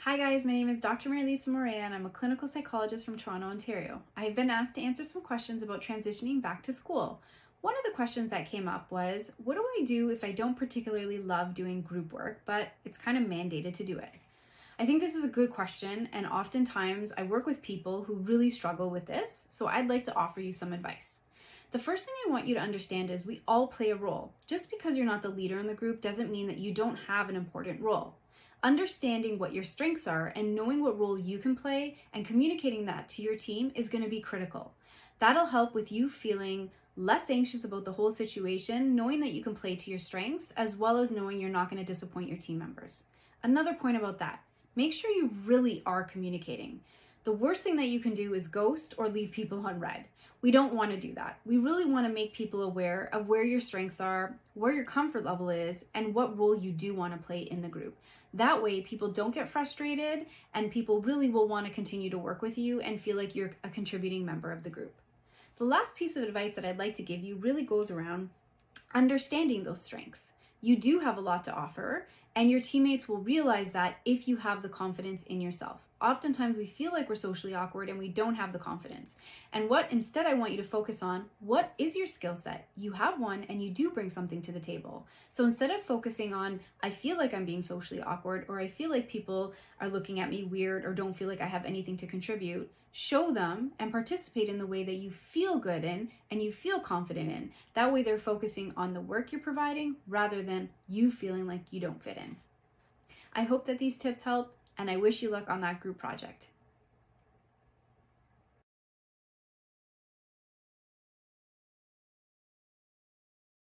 Hi guys, my name is Dr. Morea and I'm a clinical psychologist from Toronto, Ontario. I have been asked to answer some questions about transitioning back to school. One of the questions that came up was, what do I do if I don't particularly love doing group work, but it's kind of mandated to do it? I think this is a good question, and oftentimes I work with people who really struggle with this, so I'd like to offer you some advice. The first thing I want you to understand is we all play a role. Just because you're not the leader in the group doesn't mean that you don't have an important role. Understanding what your strengths are and knowing what role you can play and communicating that to your team is going to be critical. That'll help with you feeling less anxious about the whole situation, knowing that you can play to your strengths, as well as knowing you're not going to disappoint your team members. Another point about that, make sure you really are communicating. The worst thing that you can do is ghost or leave people on red. We don't want to do that. We really want to make people aware of where your strengths are, where your comfort level is, and what role you do want to play in the group. That way, people don't get frustrated and people really will want to continue to work with you and feel like you're a contributing member of the group. The last piece of advice that I'd like to give you really goes around understanding those strengths. You do have a lot to offer, and your teammates will realize that if you have the confidence in yourself. Oftentimes we feel like we're socially awkward and we don't have the confidence. And what instead I want you to focus on, what is your skill set? You have one and you do bring something to the table. So instead of focusing on, I feel like I'm being socially awkward, or I feel like people are looking at me weird, or don't feel like I have anything to contribute, show them and participate in the way that you feel good in and you feel confident in. That way they're focusing on the work you're providing rather than you feeling like you don't fit in. I hope that these tips help, and I wish you luck on that group project.